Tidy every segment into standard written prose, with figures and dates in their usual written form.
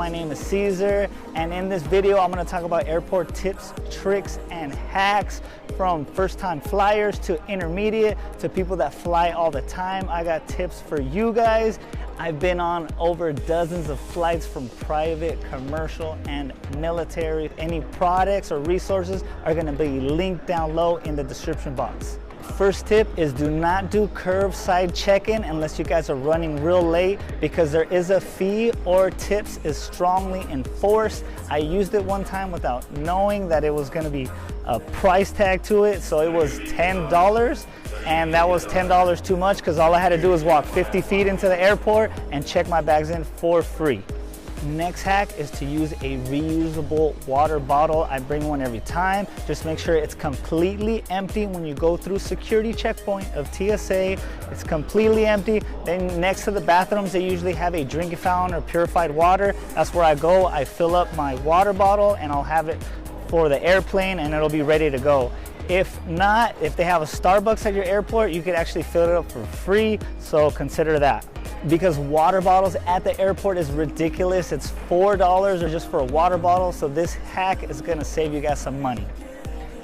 My name is Caesar, and in this video I'm going to talk about airport tips, tricks, and hacks from first-time flyers to intermediate to people that fly all the time. I got tips for you guys. I've been on over dozens of flights from private, commercial, and military. Any products or resources are going to be linked down low in the description box. First tip is do not do curbside check-in unless you guys are running real late, because there is a fee or tips is strongly enforced. I used it one time without knowing that it was going to be a price tag to it, so it was $10, and that was $10 too much because all I had to do was walk 50 feet into the airport and check my bags in for free. Next hack is to use a reusable water bottle. I bring one every time. Just make sure it's completely empty when you go through security checkpoint of TSA. It's completely empty. Then next to the bathrooms, they usually have a drinking fountain or purified water. That's where I go. I fill up my water bottle and I'll have it for the airplane and it'll be ready to go. If not, if they have a Starbucks at your airport, you could actually fill it up for free, so consider that. Because water bottles at the airport is ridiculous. It's $4 or just for a water bottle, so this hack is gonna save you guys some money.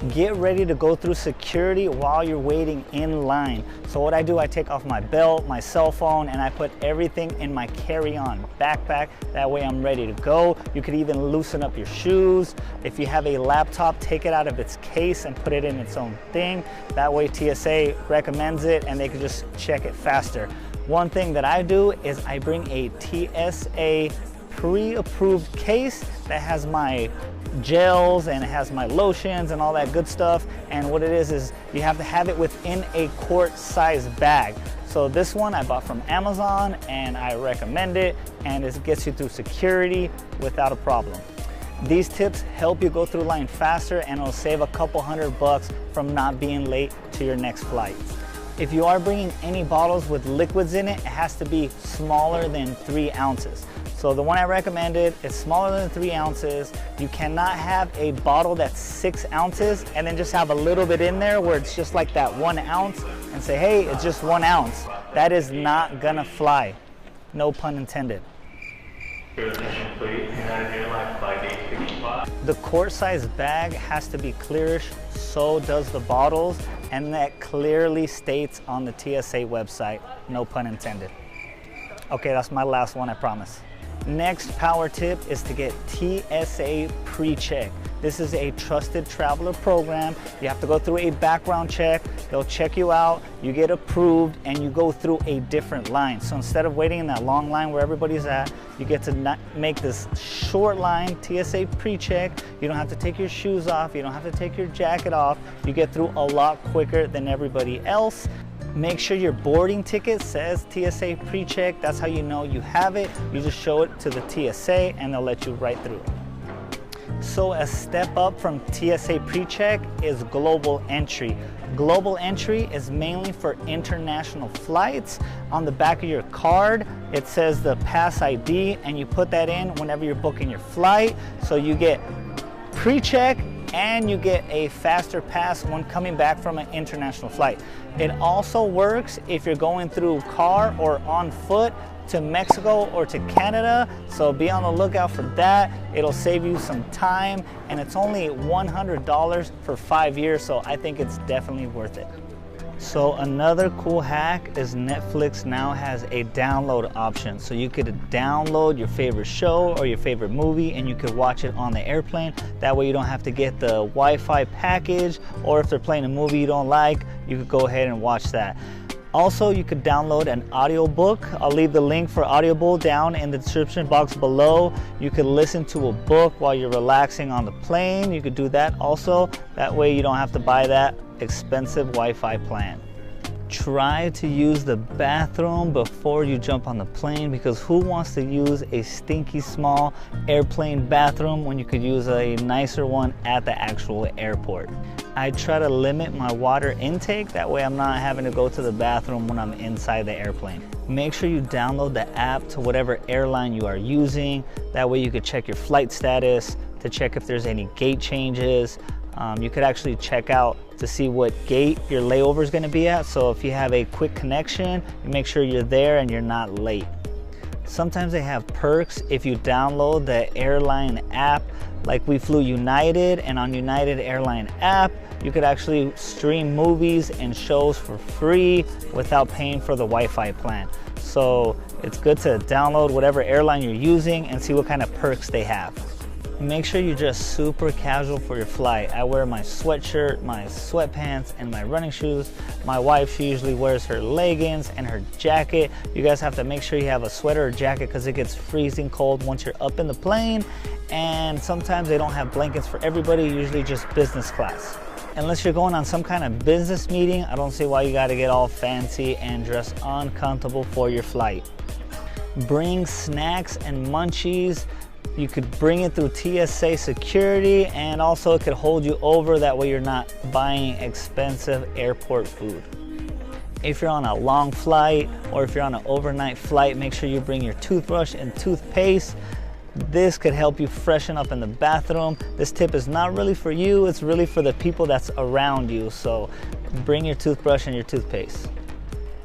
Get ready to go through security while you're waiting in line. So what I do, I take off my belt, my cell phone, and I put everything in my carry-on backpack. That way I'm ready to go. You could even loosen up your shoes. If you have a laptop, take it out of its case and put it in its own thing. That way TSA recommends it and they can just check it faster. One thing that I do is I bring a TSA pre-approved case that has my gels and it has my lotions and all that good stuff. And what it is you have to have it within a quart size bag. So this one I bought from Amazon and I recommend it, and it gets you through security without a problem. These tips help you go through line faster and it'll save a couple $100 from not being late to your next flight. If you are bringing any bottles with liquids in it, it has to be smaller than 3 ounces. So the one I recommended is smaller than 3 ounces. You cannot have a bottle that's 6 ounces and then just have a little bit in there where it's just like that 1 ounce and say, hey, it's just 1 ounce. That is not gonna fly. No pun intended. The quart size bag has to be clearish, so does the bottles, and that clearly states on the TSA website, no pun intended. Okay, that's my last one, I promise. Next power tip is to get TSA pre-check. This is a trusted traveler program. You have to go through a background check. They'll check you out, you get approved, and you go through a different line. So instead of waiting in that long line where everybody's at, you get to make this short line, TSA pre-check. You don't have to take your shoes off. You don't have to take your jacket off. You get through a lot quicker than everybody else. Make sure your boarding ticket says TSA pre-check. That's how you know you have it. You just show it to the TSA and they'll let you right through. So a step up from TSA pre-check is global entry. Global entry is mainly for international flights. On the back of your card, it says the pass ID, and you put that in whenever you're booking your flight. So you get pre-check and you get a faster pass when coming back from an international flight. It also works if you're going through car or on foot to Mexico or to Canada, so be on the lookout for that. It'll save you some time, and it's only $100 for 5 years, so I think it's definitely worth it. So another cool hack is Netflix now has a download option. So you could download your favorite show or your favorite movie and you could watch it on the airplane. That way you don't have to get the Wi-Fi package, or if they're playing a movie you don't like, you could go ahead and watch that. Also, you could download an audiobook. I'll leave the link for Audible down in the description box below. You could listen to a book while you're relaxing on the plane. You could do that also. That way you don't have to buy that expensive Wi-Fi plan. Try to use the bathroom before you jump on the plane, because who wants to use a stinky small airplane bathroom when you could use a nicer one at the actual airport? I try to limit my water intake, that way I'm not having to go to the bathroom when I'm inside the airplane. Make sure you download the app to whatever airline you are using. That way you could check your flight status, to check if there's any gate changes. You could actually check out to see what gate your layover is going to be at. So if you have a quick connection, you make sure you're there and you're not late. Sometimes they have perks if you download the airline app. Like we flew United, and on United Airline app, you could actually stream movies and shows for free without paying for the Wi-Fi plan. So it's good to download whatever airline you're using and see what kind of perks they have. Make sure you're just super casual for your flight. I wear my sweatshirt, my sweatpants, and my running shoes. My wife, she usually wears her leggings and her jacket. You guys have to make sure you have a sweater or jacket because it gets freezing cold once you're up in the plane. And sometimes they don't have blankets for everybody, usually just business class. Unless you're going on some kind of business meeting, I don't see why you gotta get all fancy and dress uncomfortable for your flight. Bring snacks and munchies. You could bring it through TSA security, and also it could hold you over, that way you're not buying expensive airport food. If you're on a long flight or if you're on an overnight flight, make sure you bring your toothbrush and toothpaste. This could help you freshen up in the bathroom. This tip is not really for you, it's really for the people that's around you. So bring your toothbrush and your toothpaste.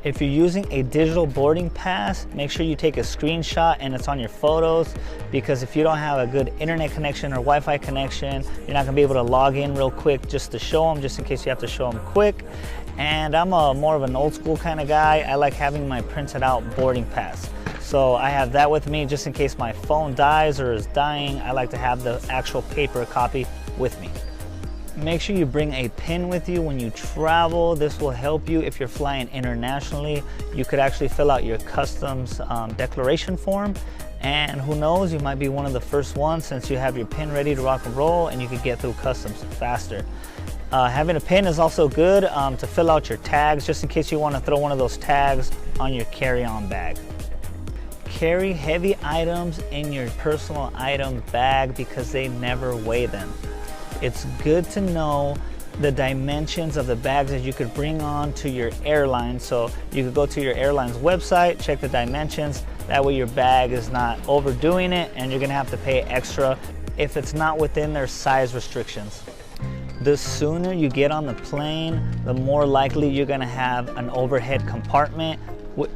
If you're using a digital boarding pass, make sure you take a screenshot and it's on your photos, because if you don't have a good internet connection or Wi-Fi connection, you're not gonna be able to log in real quick just to show them, just in case you have to show them quick. And I'm more of an old school kind of guy. I like having my printed out boarding pass. So I have that with me just in case my phone dies or is dying. I like to have the actual paper copy with me. Make sure you bring a pen with you when you travel. This will help you if you're flying internationally. You could actually fill out your customs declaration form, and who knows, you might be one of the first ones since you have your pen ready to rock and roll, and you could get through customs faster. Having a pen is also good to fill out your tags, just in case you want to throw one of those tags on your carry-on bag. Carry heavy items in your personal item bag because they never weigh them. It's good to know the dimensions of the bags that you could bring on to your airline. So you could go to your airline's website, check the dimensions. That way your bag is not overdoing it and you're gonna have to pay extra if it's not within their size restrictions. The sooner you get on the plane, the more likely you're gonna have an overhead compartment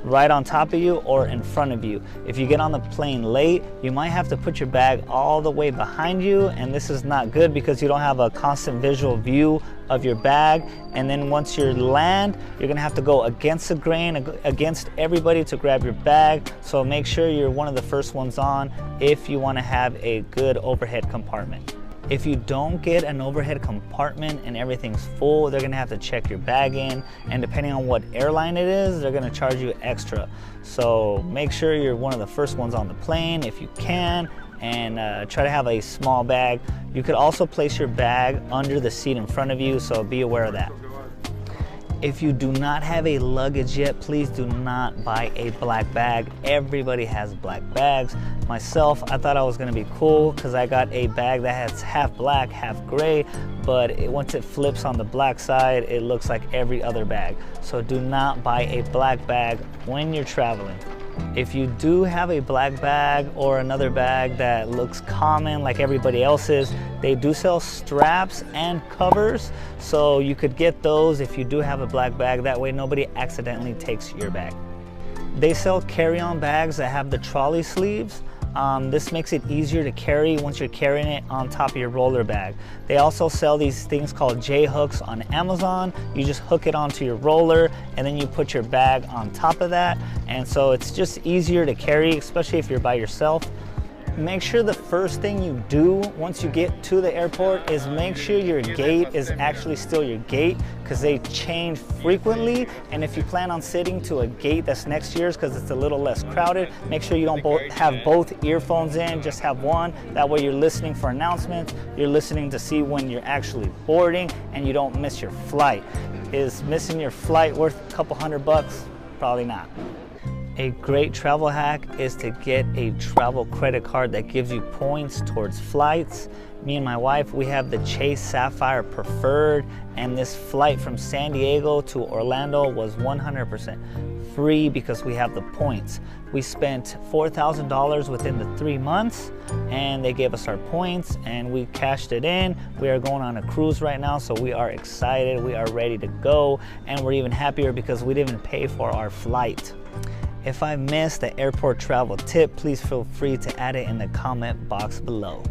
right on top of you or in front of you. If you get on the plane late, you might have to put your bag all the way behind you, and this is not good because you don't have a constant visual view of your bag. And then once you land, you're gonna have to go against the grain, against everybody to grab your bag. So make sure you're one of the first ones on if you wanna have a good overhead compartment. If you don't get an overhead compartment and everything's full, they're gonna have to check your bag in, and depending on what airline it is, they're gonna charge you extra. So make sure you're one of the first ones on the plane if you can, and try to have a small bag. You could also place your bag under the seat in front of you, so be aware of that. If you do not have a luggage yet, please do not buy a black bag. Everybody has black bags. Myself, I thought I was gonna be cool because I got a bag that has half black, half gray, but once it flips on the black side, it looks like every other bag. So do not buy a black bag when you're traveling. If you do have a black bag or another bag that looks common like everybody else's, they do sell straps and covers, so you could get those if you do have a black bag. That way nobody accidentally takes your bag. They sell carry-on bags that have the trolley sleeves. This makes it easier to carry once you're carrying it on top of your roller bag. They also sell these things called J-hooks on Amazon. You just hook it onto your roller and then you put your bag on top of that. And so it's just easier to carry, especially if you're by yourself. Make sure the first thing you do once you get to the airport is make sure your gate is actually still your gate, because they change frequently. And if you plan on sitting to a gate that's next to yours because it's a little less crowded, make sure you don't have both earphones in, just have one. That way you're listening for announcements, you're listening to see when you're actually boarding, and you don't miss your flight. Is missing your flight worth a couple $100? Probably not. A great travel hack is to get a travel credit card that gives you points towards flights. Me and my wife, we have the Chase Sapphire Preferred, and this flight from San Diego to Orlando was 100% free because we have the points. We spent $4,000 within the 3 months, and they gave us our points and we cashed it in. We are going on a cruise right now, so we are excited, we are ready to go, and we're even happier because we didn't even pay for our flight. If I missed the airport travel tip, please feel free to add it in the comment box below.